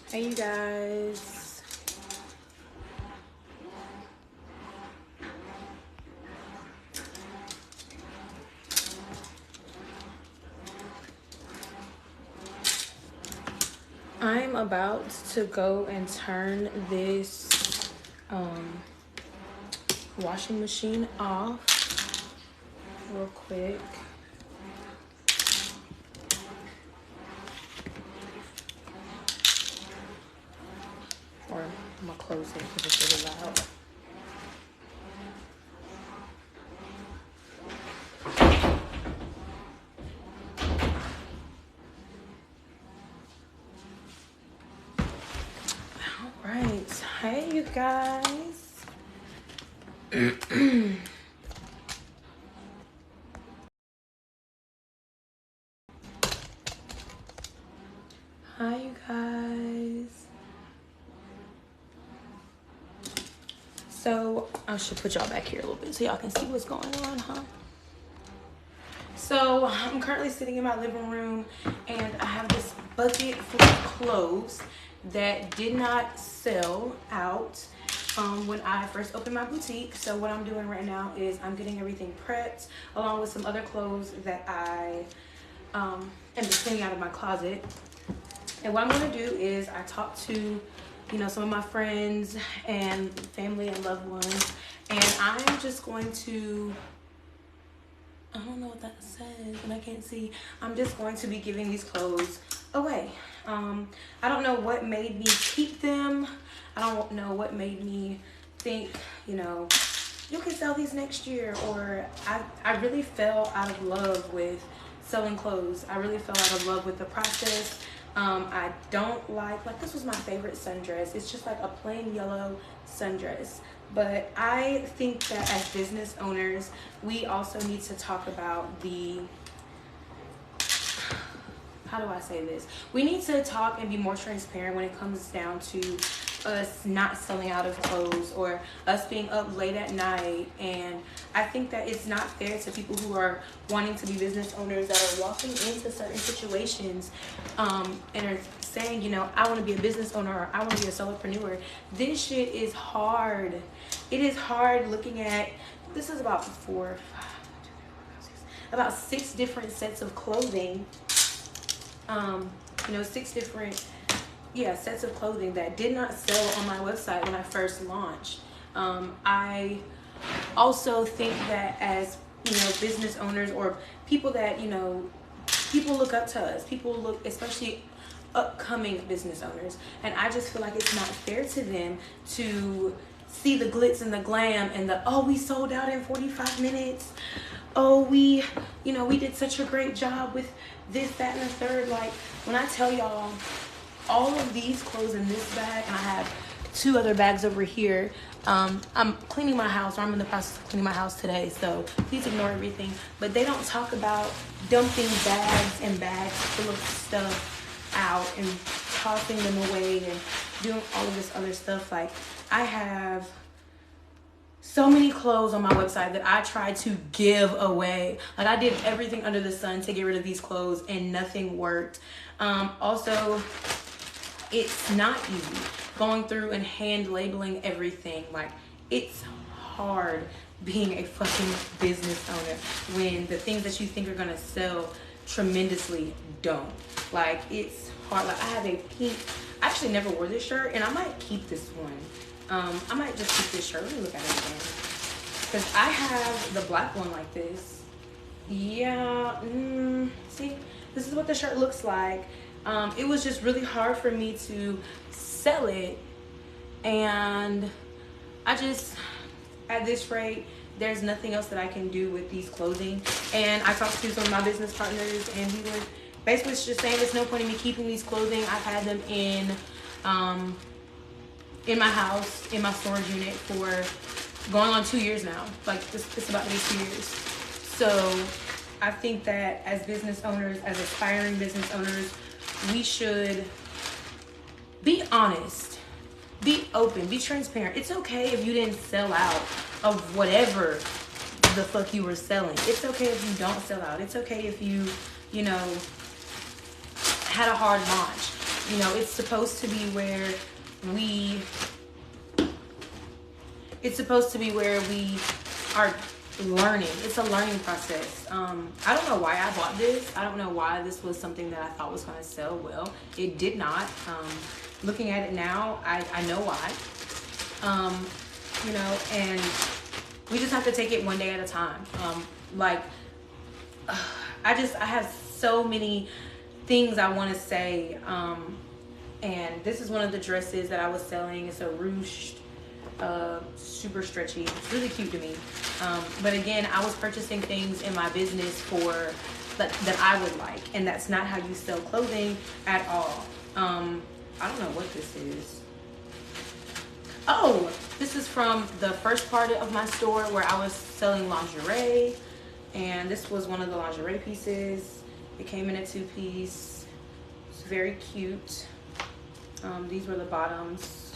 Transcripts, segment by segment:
Hey you guys. I'm about to go and turn this washing machine off real quick. Or I'm gonna close it because it's really loud. All right. Hey you guys. Hi you guys. So I should put y'all back here a little bit so y'all can see what's going on, huh? So I'm currently sitting in my living room and I have this bucket full of clothes that did not sell out when I first opened my boutique. So what I'm doing right now is I'm getting everything prepped along with some other clothes that I am just cleaning out of my closet. And what I'm going to do is I talked to some of my friends and family and loved ones, and I'm just going to, I don't know what that says and I can't see. I'm just going to be giving these clothes away. I don't know what made me keep them. I don't know what made me think, you can sell these next year, or I really fell out of love with selling clothes. I really fell out of love with the process. I don't like this was my favorite sundress. It's just like a plain yellow sundress. But I think that as business owners, we also need to talk about how do I say this? We need to talk and be more transparent when it comes down to us not selling out of clothes or us being up late at night. And I think that it's not fair to people who are wanting to be business owners that are walking into certain situations and are saying, I want to be a business owner, or I want to be a solopreneur. This shit is hard. It is hard looking at, this is about about 6 different sets of clothing. 6 different sets of clothing that did not sell on my website when I first launched. I also think that as business owners or people that people look up to us, people look, especially upcoming business owners, and I just feel like it's not fair to them to see the glitz and the glam and we sold out in 45 minutes. We did such a great job with this, that, and the third. Like, when I tell y'all, all of these clothes in this bag, and I have 2 other bags over here. I'm cleaning my house, or I'm in the process of cleaning my house today, so please ignore everything. But they don't talk about dumping bags and bags full of stuff out and tossing them away and doing all of this other stuff. Like, I have so many clothes on my website that I tried to give away. Like, I did everything under the sun to get rid of these clothes and nothing worked. Also, it's not easy going through and hand labeling everything. Like, it's hard being a fucking business owner when the things that you think are gonna sell tremendously don't. Like, it's hard. Like, I have a pink, I actually never wore this shirt, and I might keep this one. I might just keep this shirt. Let me look at it again, because I have the black one like this. Yeah, see, this is what the shirt looks like. It was just really hard for me to sell it, and I just, at this rate, there's nothing else that I can do with these clothing. And I talked to some of my business partners, and he was basically just saying there's no point in me keeping these clothing. I've had them in my house, in my storage unit, for going on 2 years now. Like, it's about to be 2 years. So I think that as business owners, as aspiring business owners, we should be honest, be open, be transparent. It's okay if you didn't sell out of whatever the fuck you were selling. It's okay if you don't sell out. It's okay if you, had a hard launch. it's supposed to be where we are learning. It's a learning process. I don't know why I bought this. I don't know why this was something that I thought was going to sell well. It did not. Looking at it now, I know why. And we just have to take it one day at a time. I have so many things I want to say. And this is one of the dresses that I was selling. It's a ruched, super stretchy. It's really cute to me. But again, I was purchasing things in my business that I would like, and that's not how you sell clothing at all. I don't know what this is. Oh, this is from the first part of my store where I was selling lingerie, and this was one of the lingerie pieces. It came in a 2-piece. It's very cute. These were the bottoms.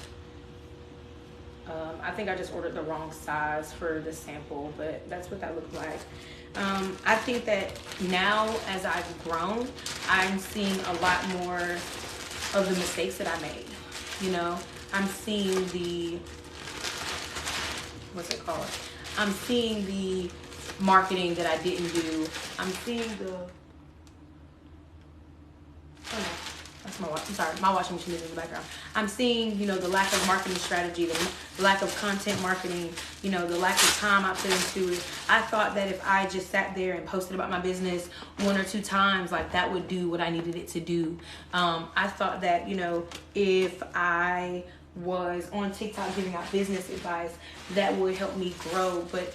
I think I just ordered the wrong size for the sample, but that's what that looked like. I think that now, as I've grown, I'm seeing a lot more of the mistakes that I made. I'm seeing I'm seeing the marketing that I didn't do. I'm seeing my washing machine is in the background. I'm seeing, the lack of marketing strategy, the lack of content marketing, the lack of time I put into it. I thought that if I just sat there and posted about my business 1 or 2 times, like that would do what I needed it to do. I thought that, if I was on TikTok giving out business advice, that would help me grow. But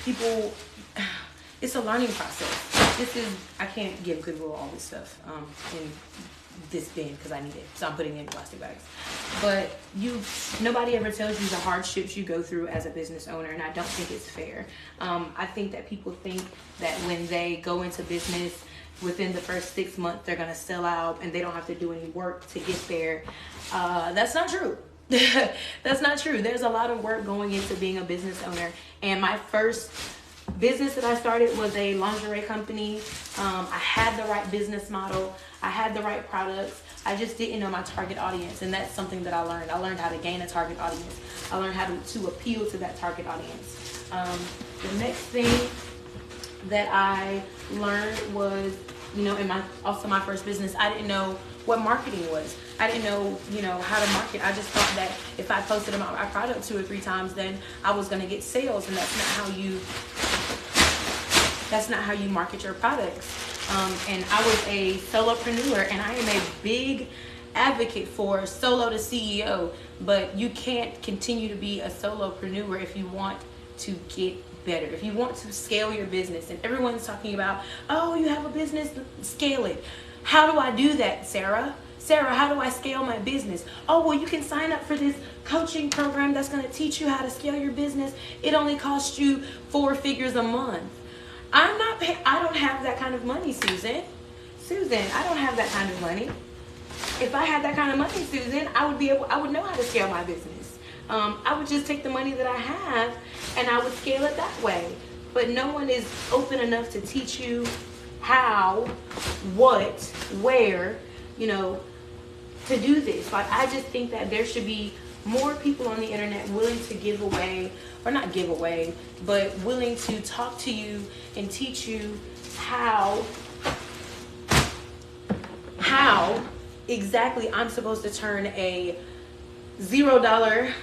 people, it's a learning process. I can't give Goodwill all this stuff in this bin because I need it, so I'm putting it in plastic bags. But nobody ever tells you the hardships you go through as a business owner, and I don't think it's fair. I think that people think that when they go into business, within the first 6 months they're gonna sell out and they don't have to do any work to get there. That's not true. That's not true. There's a lot of work going into being a business owner, and my first business that I started was a lingerie company. I had the right business model. I had the right products. I just didn't know my target audience, and that's something that I learned. I learned how to gain a target audience. I learned how to appeal to that target audience. The next thing that I learned was, in my first business, I didn't know what marketing was. I didn't know, how to market. I just thought that if I posted about my product 2 or 3 times, then I was going to get sales, and that's not how you market your products. And I was a solopreneur, and I am a big advocate for solo to CEO, but you can't continue to be a solopreneur if you want to get better, if you want to scale your business. And everyone's talking about, oh, you have a business, scale it. How do I do that, Sarah? Sarah, how do I scale my business? Oh, well, you can sign up for this coaching program that's going to teach you how to scale your business. It only costs you 4 figures a month. I don't have that kind of money, Susan. I don't have that kind of money. If I had that kind of money, Susan, I would know how to scale my business. I would just take the money that I have and I would scale it that way. But no one is open enough to teach you how, what, where, to do this. Like, I just think that there should be more people on the internet willing to give away, or not give away, but willing to talk to you and teach you how exactly I'm supposed to turn a $0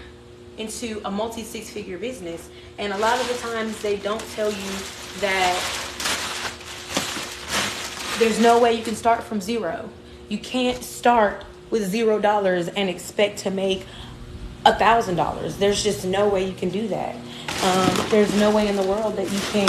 into a multi-6-figure business. And a lot of the times they don't tell you that there's no way you can start from zero. You can't start with $0 and expect to make $1,000. There's just no way you can do that. There's no way in the world that you can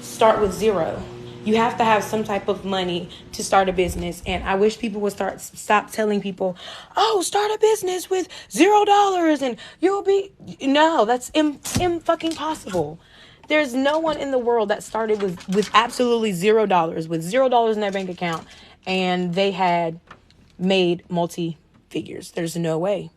start with zero. You have to have some type of money to start a business. And I wish people would stop telling people, oh, start a business with $0 and you'll be... No, that's fucking possible. There's no one in the world that started with absolutely $0, with $0 in their bank account, and they had made multi-figures. There's no way.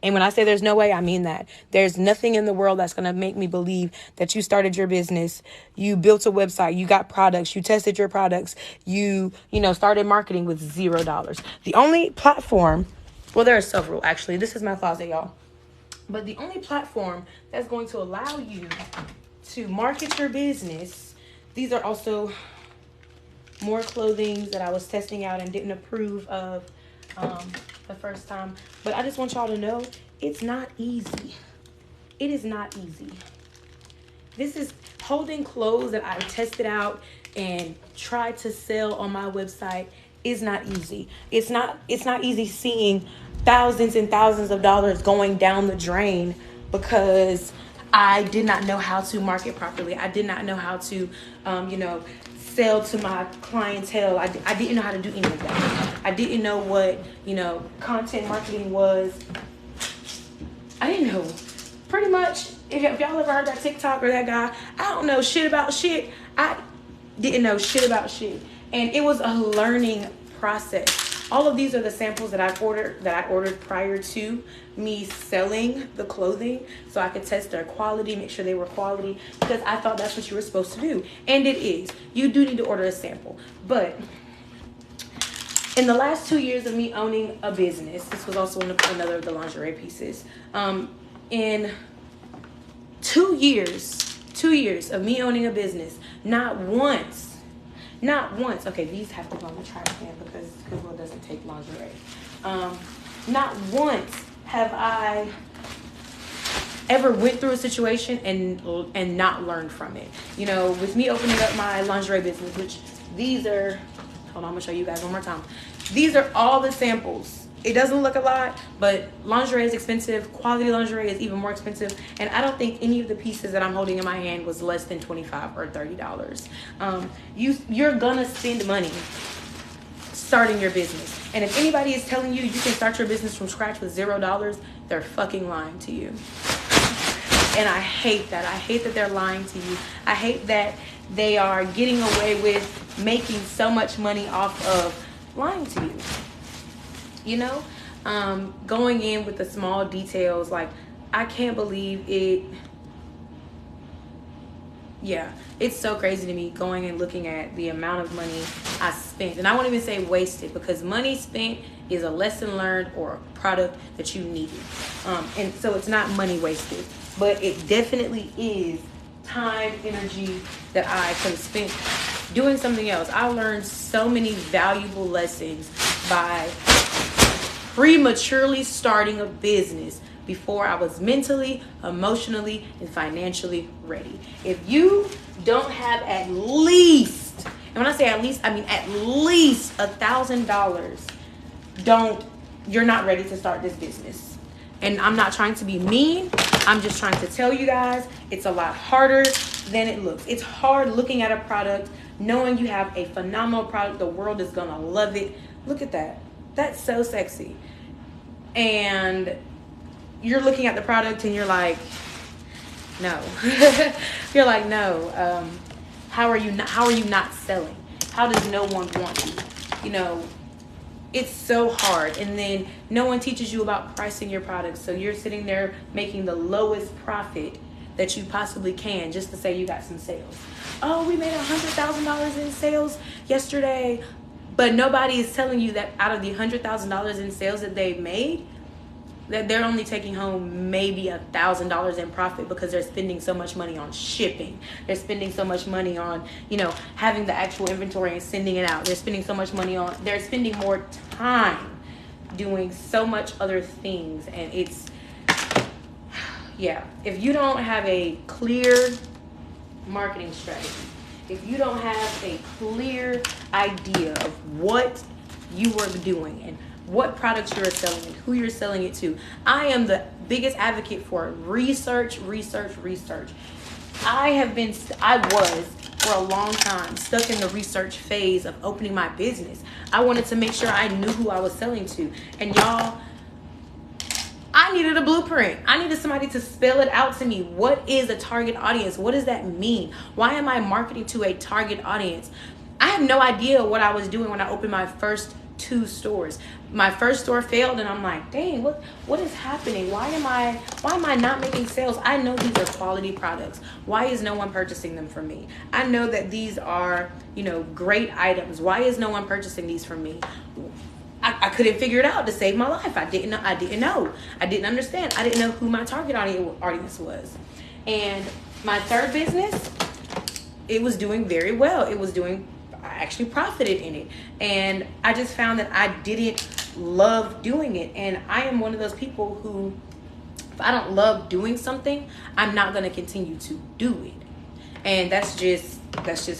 And when I say there's no way, I mean that. There's nothing in the world that's going to make me believe that you started your business, you built a website, you got products, you tested your products, you started marketing with $0. The only platform, well, there are several, actually. This is my closet, y'all. But the only platform that's going to allow you to market your business, these are also more clothing that I was testing out and didn't approve of the first time. But I just want y'all to know, it's not easy. It is not easy. This is holding clothes that I tested out and tried to sell on my website is not easy. It's not easy seeing thousands and thousands of dollars going down the drain because I did not know how to market properly. I did not know how to, sell to my clientele. I didn't know how to do any of that. I didn't know what, content marketing was. I didn't know. Pretty much, if y'all ever heard that TikTok or that guy, I don't know shit about shit. I didn't know shit about shit. And it was a learning process. All of these are the samples that I ordered prior to me selling the clothing, so I could test their quality, make sure they were quality, because I thought that's what you were supposed to do. And it is. You do need to order a sample. But in the last 2 years of me owning a business, this was also another of the lingerie pieces. In 2 years of me owning a business, not once, okay, these have to go in the trash can because Goodwill doesn't take lingerie. Not once have I ever went through a situation and not learned from it. With me opening up my lingerie business, which these are, hold on, I'm gonna show you guys one more time. These are all the samples. It doesn't look a lot, but lingerie is expensive. Quality lingerie is even more expensive. And I don't think any of the pieces that I'm holding in my hand was less than $25 or $30. You're gonna spend money starting your business. And if anybody is telling you you can start your business from scratch with $0, they're fucking lying to you. And I hate that. I hate that they're lying to you. I hate that they are getting away with making so much money off of lying to you. Going in with the small details, like, I can't believe it. Yeah, it's so crazy to me going and looking at the amount of money I spent. And I won't even say wasted, because money spent is a lesson learned or a product that you needed. And so it's not money wasted, but it definitely is time, energy that I could have spent doing something else. I learned so many valuable lessons by prematurely starting a business before I was mentally, emotionally, and financially ready. If you don't have at least, and when I say at least, I mean at least $1,000, you're not ready to start this business. And I'm not trying to be mean. I'm just trying to tell you guys, it's a lot harder than it looks. It's hard looking at a product, knowing you have a phenomenal product, the world is gonna love it. Look at that. That's so sexy. And you're looking at the product and you're like, no. You're like, no. How are you not selling? How does no one want you? It's so hard. And then no one teaches you about pricing your products. So you're sitting there making the lowest profit that you possibly can just to say you got some sales. Oh, we made $100,000 in sales yesterday. But nobody is telling you that out of the $100,000 in sales that they've made, that they're only taking home maybe $1,000 in profit because they're spending so much money on shipping. They're spending so much money on, having the actual inventory and sending it out. They're spending spending more time doing so much other things. And it's, yeah, if you don't have a clear marketing strategy, if you don't have a clear idea of what you are doing and what products you're selling and who you're selling it to, I am the biggest advocate for research. I was for a long time stuck in the research phase of opening my business. I wanted to make sure I knew who I was selling to. And y'all, I needed a blueprint. I needed somebody to spell it out to me. What is a target audience? What does that mean? Why am I marketing to a target audience? I had no idea what I was doing when I opened my first 2 stores. My first store failed, and I'm like, dang, what is happening? Why am I not making sales? I know these are quality products. Why is no one purchasing them from me? I know that these are, great items. Why is no one purchasing these from me? I couldn't figure it out to save my life. I didn't know. I didn't understand. I didn't know who my target audience was. And my third business, it was doing very well. I actually profited in it. And I just found that I didn't love doing it. And I am one of those people who, if I don't love doing something, I'm not going to continue to do it. And that's just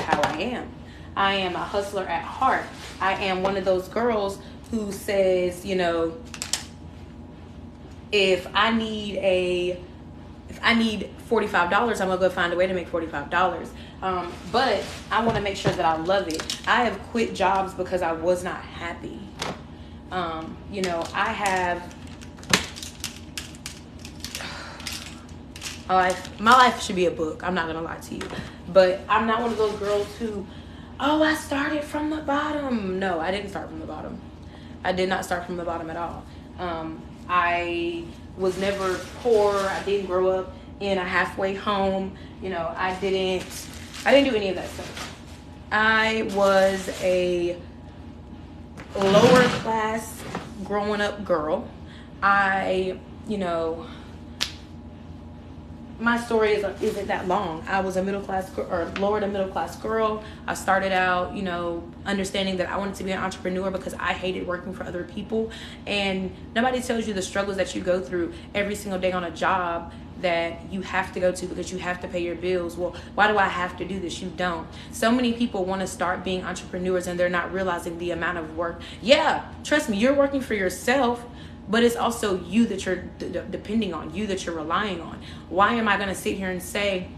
how I am. I am a hustler at heart. I am one of those girls who says, if I need $45, I'm gonna go find a way to make $45. But I want to make sure that I love it. I have quit jobs because I was not happy. My life should be a book. I'm not gonna lie to you, but I'm not one of those girls who, I started from the bottom. No, I didn't start from the bottom. I did not start from the bottom at all. I was never poor. I didn't grow up in a halfway home. I didn't do any of that stuff. I was a lower class growing up girl. My story isn't that long. I was a lower to middle class girl. I started out, understanding that I wanted to be an entrepreneur because I hated working for other people. And nobody tells you the struggles that you go through every single day on a job that you have to go to because you have to pay your bills. Well, why do I have to do this? You don't. So many people want to start being entrepreneurs and they're not realizing the amount of work. Yeah, trust me, you're working for yourself, but it's also you that you're depending on, you that you're relying on. Why am I going to sit here and say,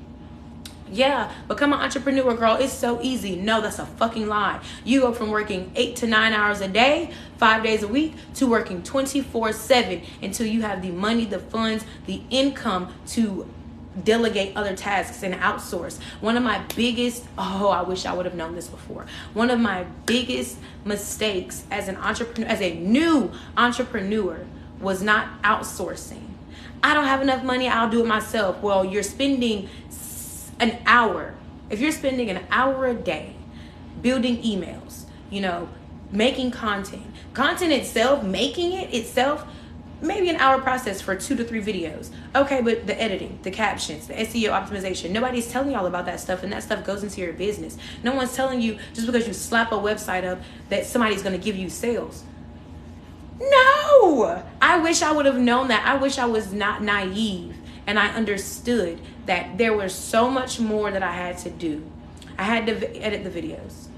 yeah, become an entrepreneur, girl, it's so easy? No, that's a fucking lie. You go from working 8 to 9 hours a day, 5 days a week, to working 24/7 until you have the money, the funds, the income to delegate other tasks and outsource. One of my biggest, I wish I would have known this before. One of my biggest mistakes as an entrepreneur, as a new entrepreneur, was not outsourcing. I don't have enough money, I'll do it myself. Well, you're spending an hour. If you're spending an hour a day building emails, making content itself, making it itself, maybe an hour process for 2 to 3 videos. Okay, but the editing, the captions, the SEO optimization, nobody's telling y'all about that stuff, and that stuff goes into your business. No one's telling you just because you slap a website up that somebody's going to give you sales. No! I wish I would have known that. I wish I was not naive and I understood that there was so much more that I had to do. I had to edit the videos.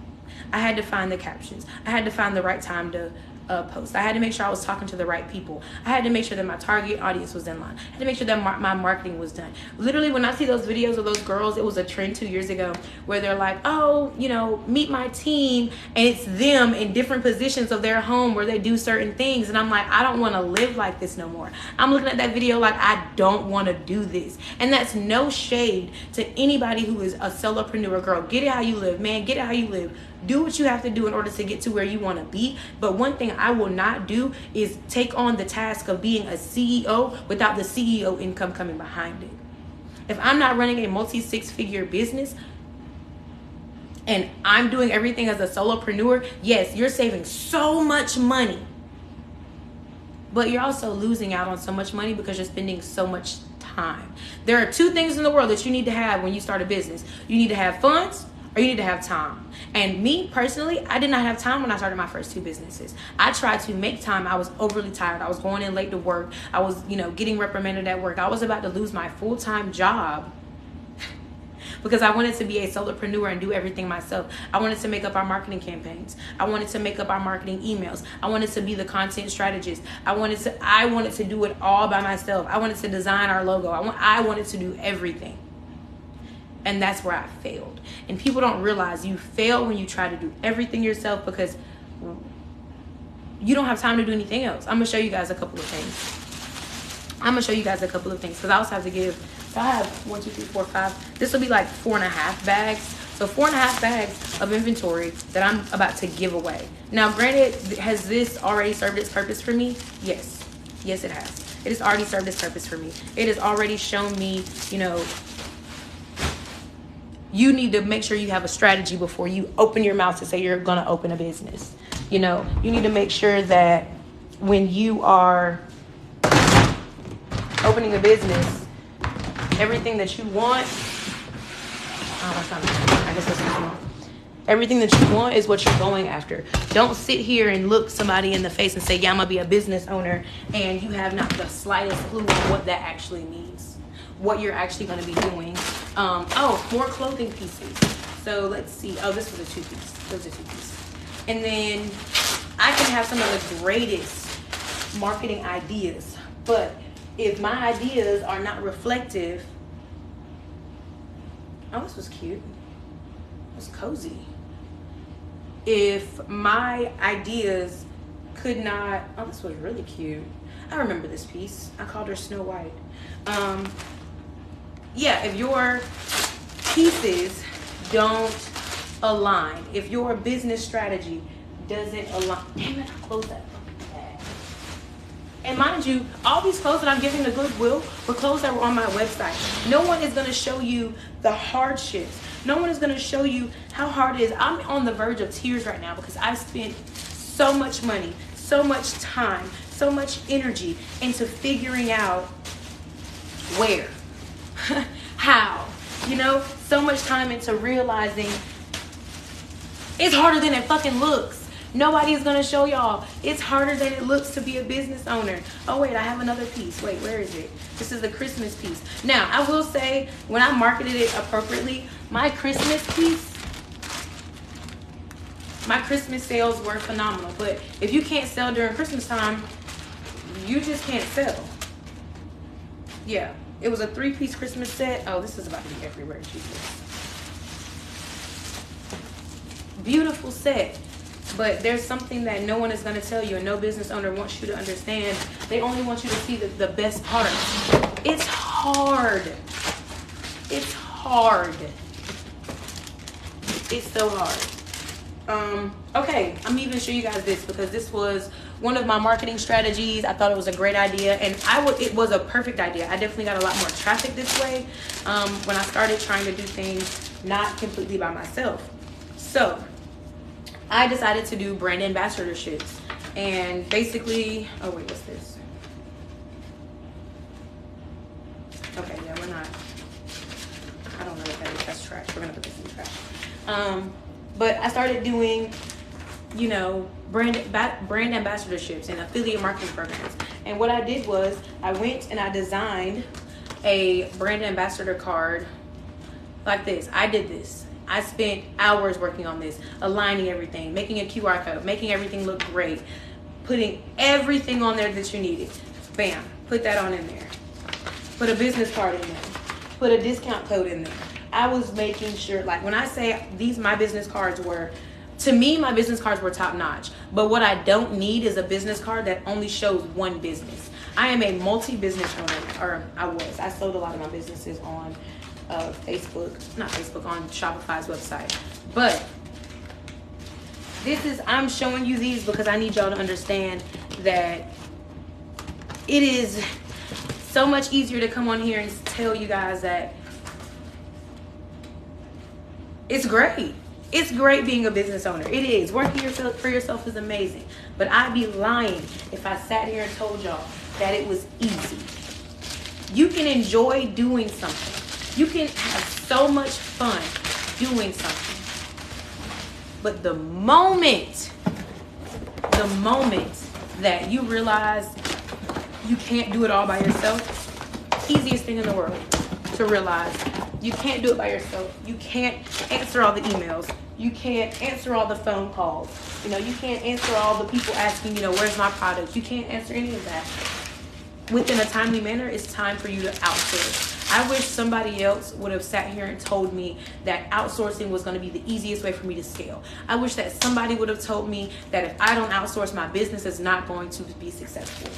I had to find the captions. I had to find the right time to post. I had to make sure I was talking to the right people. I had to make sure that my target audience was in line. I had to make sure that my marketing was done. Literally, when I see those videos of those girls, it was a trend 2 years ago where they're like, meet my team, and it's them in different positions of their home where they do certain things. And I'm like, I don't want to live like this no more. I'm looking at that video like, I don't want to do this. And that's no shade to anybody who is a solopreneur. Girl, get it how you live, man. Get it how you live. Do what you have to do in order to get to where you want to be. But one thing I will not do is take on the task of being a CEO without the CEO income coming behind it. If I'm not running a multi-6-figure business and I'm doing everything as a solopreneur, yes, you're saving so much money, but you're also losing out on so much money because you're spending so much time. There are 2 things in the world that you need to have when you start a business. You need to have funds, or you need to have time. And me personally, I did not have time when I started my first 2 businesses. I tried to make time. I was overly tired. I was going in late to work. I was, getting reprimanded at work. I was about to lose my full-time job because I wanted to be a solopreneur and do everything myself. I wanted to make up our marketing campaigns. I wanted to make up our marketing emails. I wanted to be the content strategist. I wanted to do it all by myself. I wanted to design our logo. I wanted to do everything. And that's where I failed. And people don't realize you fail when you try to do everything yourself because you don't have time to do anything else. I'm going to show you guys a couple of things. Because I also have to give, so I have 1, 2, 3, 4, 5. This will be like 4.5 bags. So 4.5 bags of inventory that I'm about to give away. Now, granted, has this already served its purpose for me? Yes. Yes, it has. It has already served its purpose for me. It has already shown me, you know, you need to make sure you have a strategy before you open your mouth to say you're going to open a business. You know, you need to make sure that when you are opening a business, everything that you want, everything that you want is what you're going after. Don't sit here and look somebody in the face and say, yeah, I'm going to be a business owner, and you have not the slightest clue of what that actually means, what you're actually going to be doing. More clothing pieces. So let's see. Oh, this was a 2-piece. Those are 2-piece. And then I can have some of the greatest marketing ideas, but if my ideas are not reflective, oh, this was cute. It was cozy. If my ideas could not, oh, this was really cute. I remember this piece. I called her Snow White. Yeah, if your pieces don't align, if your business strategy doesn't align, damn it, I closed that bag. And mind you, all these clothes that I'm giving to Goodwill were clothes that were on my website. No one is going to show you the hardships. No one is going to show you how hard it is. I'm on the verge of tears right now because I've spent so much money, so much time, so much energy into figuring out where, how, you know, so much time into realizing it's harder than it fucking looks. Nobody is going to show y'all. It's harder than it looks to be a business owner. Oh, wait, I have another piece. Wait, where is it? This is the Christmas piece. Now, I will say, when I marketed it appropriately, my Christmas piece, my Christmas sales were phenomenal. But if you can't sell during Christmas time, you just can't sell. Yeah, it was a 3-piece Christmas set. Oh, this is about to be everywhere. Jesus. Beautiful set. But there's something that no one is going to tell you and no business owner wants you to understand. They only want you to see the best part. It's hard. It's hard. It's so hard. Okay, I'm even show you guys this because this was one of my marketing strategies. I thought it was a great idea, and it was a perfect idea. I definitely got a lot more traffic this way when I started trying to do things not completely by myself. So I decided to do brand ambassadorships, and basically, oh wait, what's this? Okay, yeah, we're not, I don't know what that is, that's trash. We're gonna put this in the trash. But I started doing, you know, brand ambassadorships and affiliate marketing programs. And what I did was I went and I designed a brand ambassador card like this. I did this. I spent hours working on this, aligning everything, making a QR code, making everything look great, putting everything on there that you needed. Bam, put that on in there. Put a business card in there. Put a discount code in there. I was making sure, like when I say my business cards were, to me, my business cards were top notch. But what I don't need is a business card that only shows one business. I am a multi-business owner, or I was. I sold a lot of my businesses on on Shopify's website. But I'm showing you these because I need y'all to understand that it is so much easier to come on here and tell you guys that it's great. It's great being a business owner. It is. Working for yourself is amazing. But I'd be lying if I sat here and told y'all that it was easy. You can enjoy doing something. You can have so much fun doing something. But the moment that you realize you can't do it all by yourself, easiest thing in the world to realize. You can't do it by yourself. You can't answer all the emails. You can't answer all the phone calls. You know, you can't answer all the people asking, you know, where's my product? You can't answer any of that. Within a timely manner, it's time for you to outsource. I wish somebody else would have sat here and told me that outsourcing was going to be the easiest way for me to scale. I wish that somebody would have told me that if I don't outsource, my business is not going to be successful.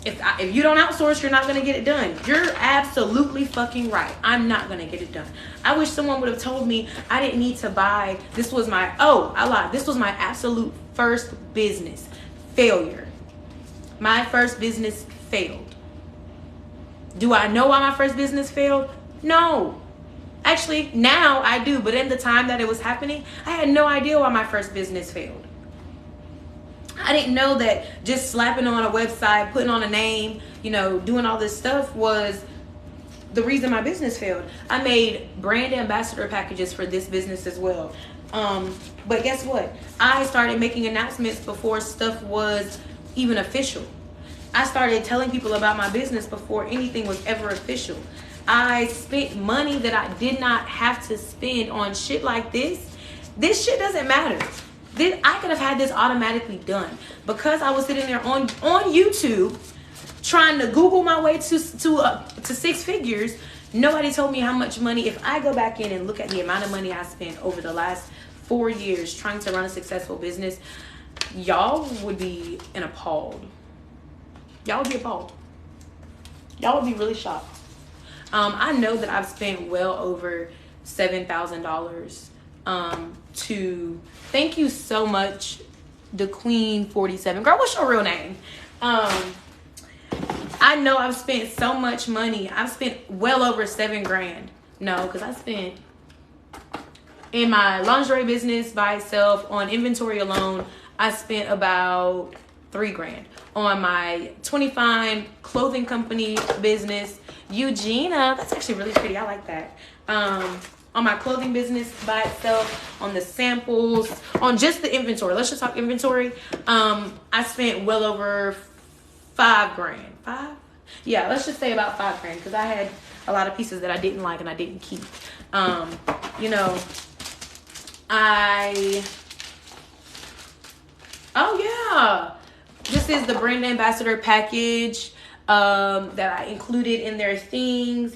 If you don't outsource, you're not going to get it done. You're absolutely fucking right. I'm not going to get it done. I wish someone would have told me I didn't need to buy. This was my, I lied. This was my absolute first business failure. My first business failed. Do I know why my first business failed? No. Actually, now I do. But in the time that it was happening, I had no idea why my first business failed. I didn't know that just slapping on a website, putting on a name, doing all this stuff was the reason my business failed. I made brand ambassador packages for this business as well. But guess what? I started making announcements before stuff was even official. I started telling people about my business before anything was ever official. I spent money that I did not have to spend on shit like this. This shit doesn't matter. I could have had this automatically done because I was sitting there on YouTube trying to Google my way to six figures. Nobody told me how much money. If I go back in and look at the amount of money I spent over the last 4 years trying to run a successful business, y'all would be appalled. Y'all would be appalled. Y'all would be really shocked. I know that I've spent well over $7,000 to thank you so much, the Queen 47. Girl, what's your real name? I know I've spent so much money. I've spent well over $7,000. No, because I spent in my lingerie business by itself on inventory alone. I spent about $3,000 on my 25 clothing company business. Eugenia, that's actually really pretty. I like that. On my clothing business by itself, on the samples, on just the inventory. Let's just talk inventory. I spent well over $5,000. Yeah, let's just say about $5,000 because I had a lot of pieces that I didn't like and I didn't keep. This is the brand ambassador package that I included in their things,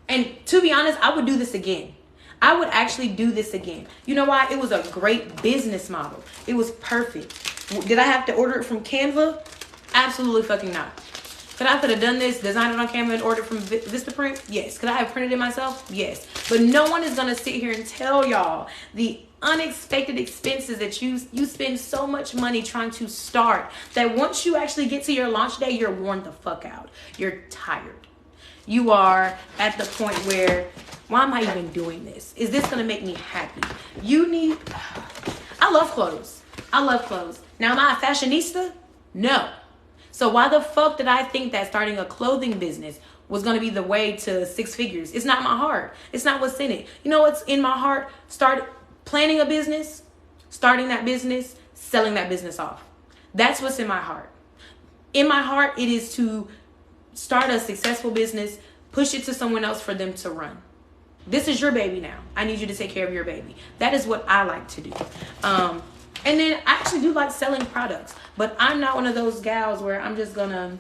And to be honest, I would do this again. I would actually do this again. You know why? It was a great business model. It was perfect. Did I have to order it from Canva? Absolutely fucking not. Could I have done this, designed it on Canva and ordered from Vistaprint? Yes. Could I have printed it myself? Yes. But no one is going to sit here and tell y'all the unexpected expenses that you spend so much money trying to start that once you actually get to your launch day, you're worn the fuck out. You're tired. You are at the point where, why am I even doing this? Is this going to make me happy? I love clothes. Now, am I a fashionista? No. So why the fuck did I think that starting a clothing business was going to be the way to six figures? It's not my heart. It's not what's in it. You know what's in my heart? Start planning a business, starting that business, selling that business off. That's what's in my heart. In my heart, it is to start a successful business, push it to someone else for them to run. This is your baby now. I need you to take care of your baby. That is what I like to do. And then I actually do like selling products, but I'm not one of those gals where I'm just gonna,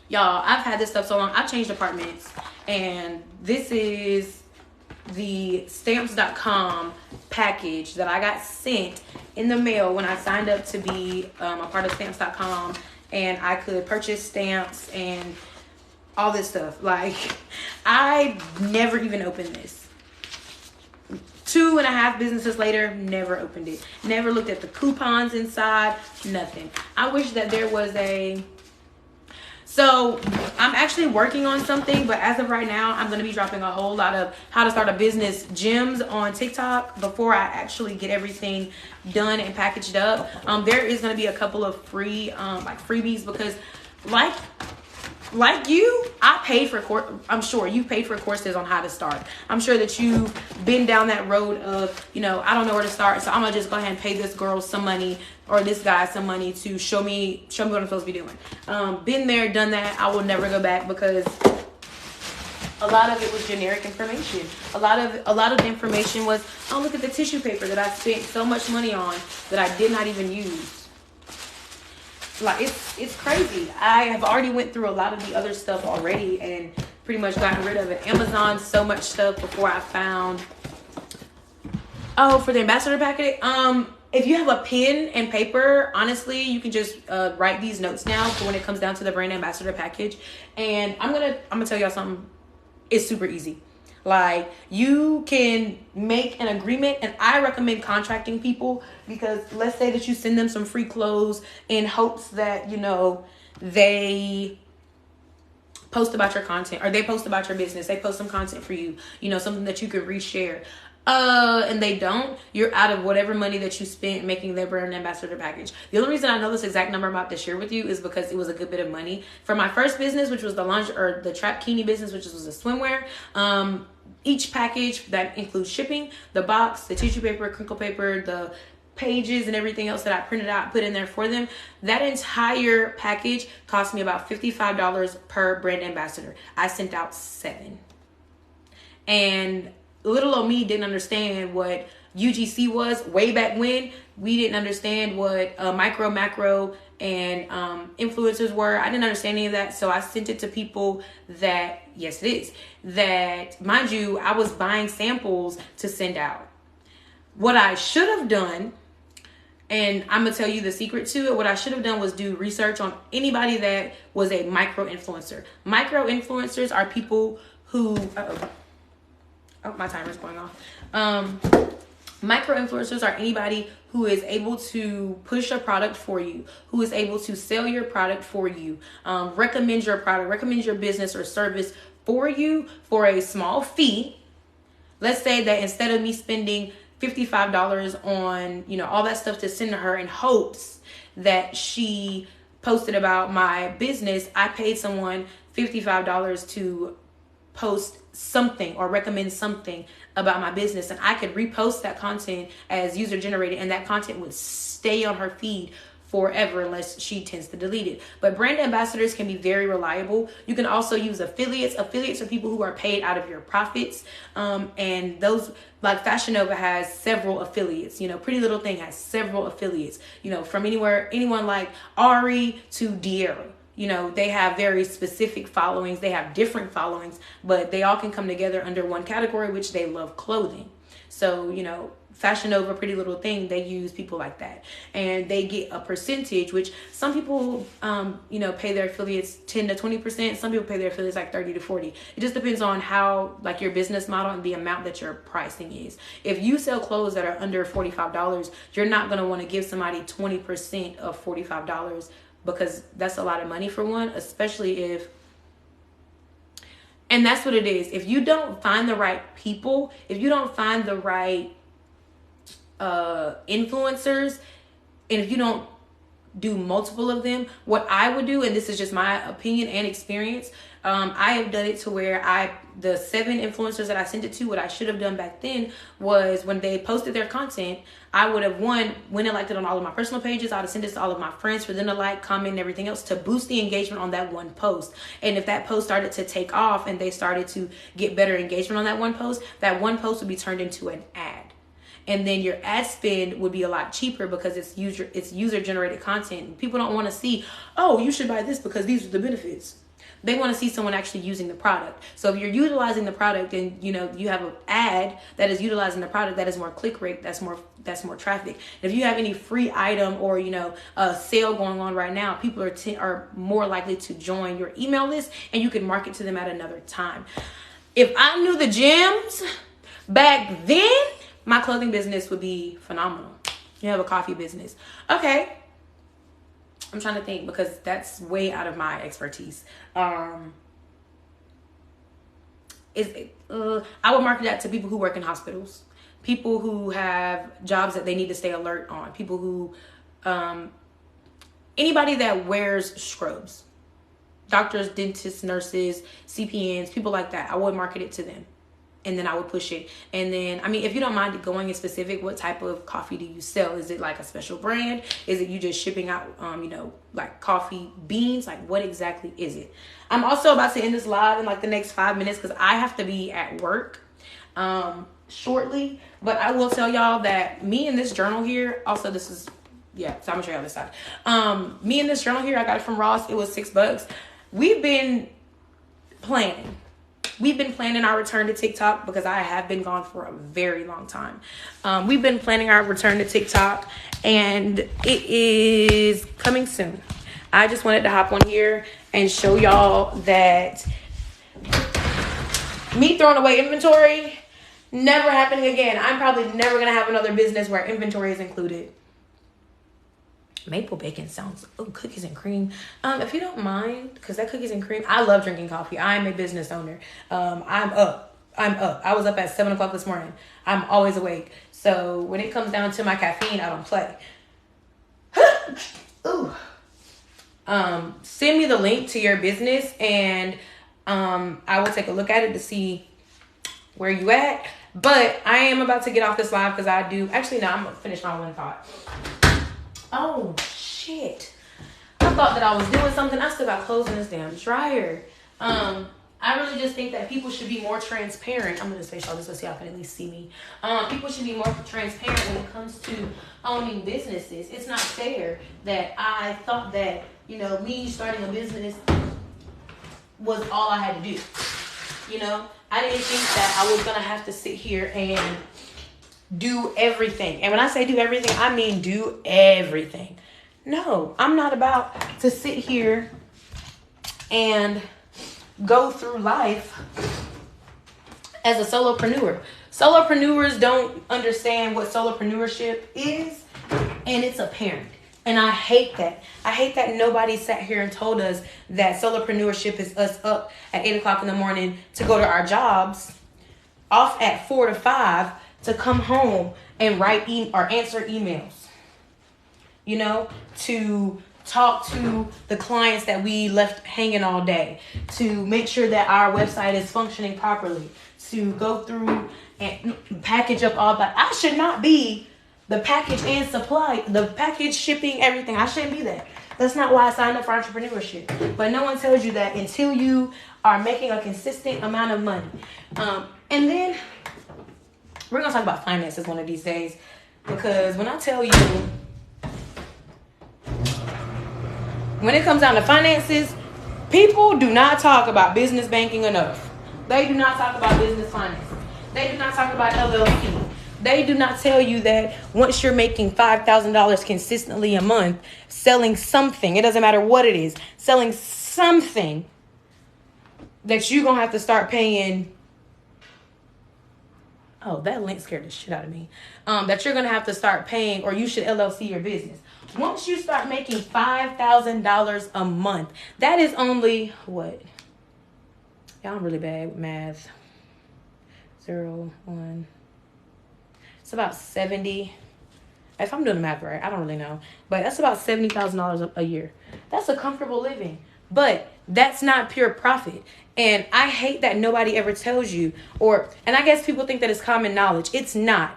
y'all, I've had this stuff so long. I've changed apartments, and this is the stamps.com package that I got sent in the mail when I signed up to be a part of stamps.com, and I could purchase stamps and all this stuff. Like, I never even opened this. 2.5 businesses later, never opened it. Never looked at the coupons inside, nothing. I wish that there was so I'm actually working on something, but as of right now, I'm going to be dropping a whole lot of how to start a business gems on TikTok before I actually get everything done and packaged up. There is going to be a couple of free, freebies because like you, I paid for I'm sure you paid for courses on how to start. I'm sure that you've been down that road of, I don't know where to start, so I'm gonna just go ahead and pay this girl some money or this guy some money to show me what I'm supposed to be doing. Been there, done that. I will never go back because a lot of it was generic information. A lot of the information was, oh, look at the tissue paper that I spent so much money on that I did not even use. Like, it's crazy. I have already went through a lot of the other stuff already and pretty much gotten rid of it. Amazon, so much stuff before I found, for the ambassador packet, if you have a pen and paper, honestly, you can just write these notes now for when it comes down to the brand ambassador package. And I'm gonna tell y'all something. It's super easy. Like, you can make an agreement, and I recommend contracting people, because let's say that you send them some free clothes in hopes that, you know, they post about your content, or they post about your business, they post some content for you, you know, something that you could reshare. And they don't, you're out of whatever money that you spent making their brand ambassador package. The only reason I know this exact number I'm about to share with you is because it was a good bit of money. For my first business, which was the the Trapkini business, which was a swimwear, each package that includes shipping, the box, the tissue paper, crinkle paper, the pages, and everything else that I printed out, put in there for them, that entire package cost me about $55 per brand ambassador. I sent out 7. And little old me didn't understand what UGC was way back when. We didn't understand what micro, macro, and influencers were. I didn't understand any of that. So I sent it to people that, yes, it is, that, mind you, I was buying samples to send out. What I should have done, and I'm going to tell you the secret to it, what I should have done was do research on anybody that was a micro influencer. Micro influencers are people who... Oh, my timer's going off. Micro influencers are anybody who is able to push a product for you, who is able to sell your product for you, recommend your product, recommend your business or service for you for a small fee. Let's say that instead of me spending $55 on, you know, all that stuff to send to her in hopes that she posted about my business, I paid someone $55 to post something or recommend something about my business, and I could repost that content as user generated, and that content would stay on her feed forever unless she tends to delete it. But brand ambassadors can be very reliable. You can also use affiliates. Affiliates are people who are paid out of your profits, and those, like Fashion Nova has several affiliates. You know, Pretty Little Thing has several affiliates, you know, from anyone like Ari to Diera. You know, they have very specific followings. They have different followings, but they all can come together under one category, which they love clothing. So, you know, Fashion Nova, Pretty Little Thing, they use people like that. And they get a percentage, which some people, you know, pay their affiliates 10 to 20%. Some people pay their affiliates like 30 to 40. It just depends on how, like, your business model and the amount that your pricing is. If you sell clothes that are under $45, you're not going to want to give somebody 20% of $45, because that's a lot of money for one, especially if, and that's what it is. If you don't find the right people, if you don't find the right influencers, and if you don't do multiple of them, what I would do, and this is just my opinion and experience, I have done it to where the 7 influencers that I sent it to, what I should have done back then was when they posted their content, I would have went and liked it on all of my personal pages. I would have sent it to all of my friends for them to like, comment, and everything else to boost the engagement on that one post. And if that post started to take off and they started to get better engagement on that one post would be turned into an ad. And then your ad spend would be a lot cheaper because it's user generated content. People don't want to see, oh, you should buy this because these are the benefits. They want to see someone actually using the product. So if you're utilizing the product and, you know, you have an ad that is utilizing the product, that is more click rate, that's more traffic. And if you have any free item or, you know, a sale going on right now, people are more likely to join your email list, and you can market to them at another time. If I knew the gems back then, my clothing business would be phenomenal. You have a coffee business. Okay. I'm trying to think because that's way out of my expertise. I would market that to people who work in hospitals, people who have jobs that they need to stay alert on, people who, anybody that wears scrubs, doctors, dentists, nurses, CPNs, people like that. I would market it to them. And then I would push it. And then, I mean, if you don't mind going in specific, what type of coffee do you sell? Is it like a special brand? Is it you just shipping out, you know, like coffee beans? Like, what exactly is it? I'm also about to end this live in like the next 5 minutes because I have to be at work shortly. But I will tell y'all that me in this journal here, also this is, yeah, so I'm gonna show y'all this side. Me in this journal here, I got it from Ross. It was $6. We've been planning. we've been planning our return to TikTok because I have been gone for a very long time. We've been planning our return to TikTok, and it is coming soon. I just wanted to hop on here and show y'all that me throwing away inventory, never happening again. I'm probably never going to have another business where inventory is included. Maple bacon sounds, cookies and cream. If you don't mind, because that cookies and cream, I love drinking coffee. I'm a business owner. I'm up. I was up at 7 o'clock this morning. I'm always awake. So when it comes down to my caffeine, I don't play. Ooh. Send me the link to your business, and I will take a look at it to see where you at. But I am about to get off this live because I'm gonna finish my one thought. Oh shit, I thought that I was doing something. I still got clothes in this damn dryer. I really just think that people should be more transparent. I'm gonna just face y'all this so y'all can at least see me. People should be more transparent when it comes to owning businesses. It's not fair that I thought that, me starting a business was all I had to do. I didn't think that I was gonna have to sit here and do everything. And when I say do everything, I mean do everything. No, I'm not about to sit here and go through life as a solopreneur. Solopreneurs don't understand what solopreneurship is, and it's apparent. And I hate that. I hate that nobody sat here and told us that solopreneurship is us up at 8 o'clock in the morning to go to our jobs, off at 4 to 5 to come home and write or answer emails. To talk to the clients that we left hanging all day, to make sure that our website is functioning properly, to go through and package up all that. I should not be the package and supply, the package, shipping, everything. I shouldn't be that. That's not why I signed up for entrepreneurship. But no one tells you that until you are making a consistent amount of money. And then we're going to talk about finances one of these days, because when I tell you, when it comes down to finances, people do not talk about business banking enough. They do not talk about business finances. They do not talk about LLC. They do not tell you that once you're making $5,000 consistently a month, selling something, it doesn't matter what it is, selling something, that you're going to have to start paying. Oh, that link scared the shit out of me. That you're going to have to start paying, or you should LLC your business. Once you start making $5,000 a month, that is only what? Yeah, I'm really bad with math. 0, 1. It's about 70. If I'm doing the math right, I don't really know. But that's about $70,000 a year. That's a comfortable living. But that's not pure profit. And I hate that nobody ever tells you, and I guess people think that it's common knowledge. It's not.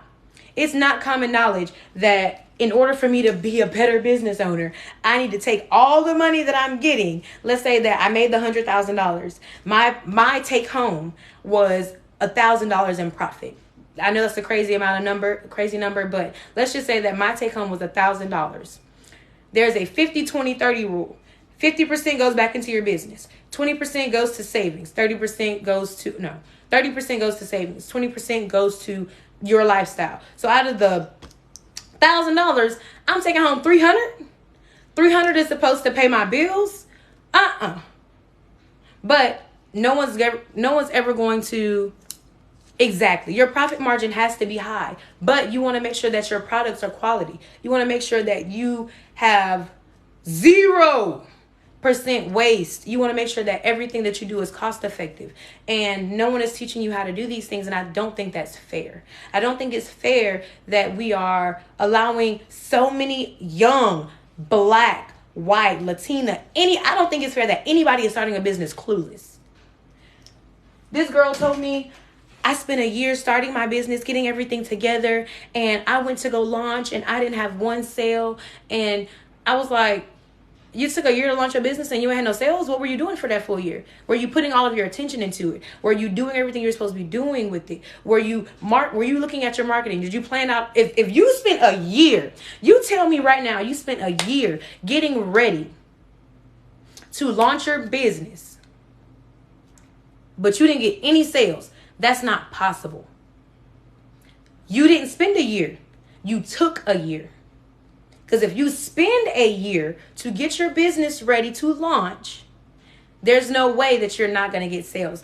It's not common knowledge that in order for me to be a better business owner, I need to take all the money that I'm getting. Let's say that I made the $100,000. My take home was $1,000 in profit. I know that's a crazy number, but let's just say that my take home was $1,000. There's a 50-20-30 rule. 50% goes back into your business. 20% goes to savings. 30% goes to savings. 20% goes to your lifestyle. So out of the $1,000, I'm taking home $300. $300 is supposed to pay my bills. But no one's ever going to. Exactly. Your profit margin has to be high, but you want to make sure that your products are quality. You want to make sure that you have 0% waste. You want to make sure that everything that you do is cost effective, and no one is teaching you how to do these things. And I don't think that's fair. I don't think it's fair that we are allowing so many young, Black, white, Latina, I don't think it's fair that anybody is starting a business clueless. This girl told me, I spent a year starting my business, getting everything together, and I went to go launch and I didn't have one sale. And I was like, you took a year to launch your business and you ain't had no sales? What were you doing for that full year? Were you putting all of your attention into it? Were you doing everything you're supposed to be doing with it? Were you looking at your marketing? Did you plan out? If you spent a year, you tell me right now, you spent a year getting ready to launch your business, but you didn't get any sales. That's not possible. You didn't spend a year. You took a year. Because if you spend a year to get your business ready to launch, there's no way that you're not going to get sales.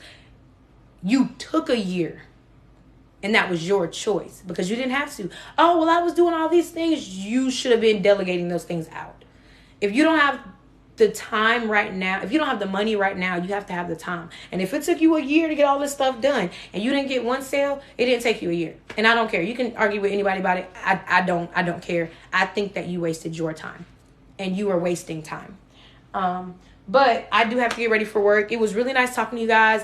You took a year. And that was your choice because you didn't have to. Oh, well, I was doing all these things. You should have been delegating those things out. If you don't have the time right now, if you don't have the money right now, you have to have the time. And if it took you a year to get all this stuff done and you didn't get one sale, it didn't take you a year. And I don't care. You can argue with anybody about it. I don't care. I think that you wasted your time and you are wasting time. But I do have to get ready for work. It was really nice talking to you guys.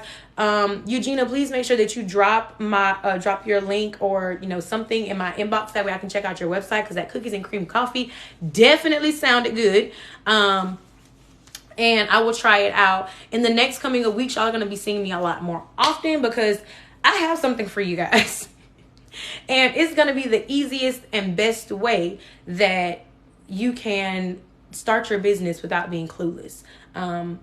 Eugenia, please make sure that you drop your link or, something in my inbox. That way I can check out your website because that cookies and cream coffee definitely sounded good. And I will try it out. In the next coming of weeks, y'all are going to be seeing me a lot more often because I have something for you guys. And it's going to be the easiest and best way that you can start your business without being clueless. And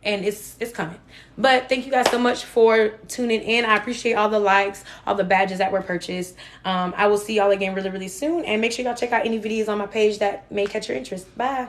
it's coming. But thank you guys so much for tuning in. I appreciate all the likes, all the badges that were purchased. I will see y'all again really, really soon. And make sure y'all check out any videos on my page that may catch your interest. Bye.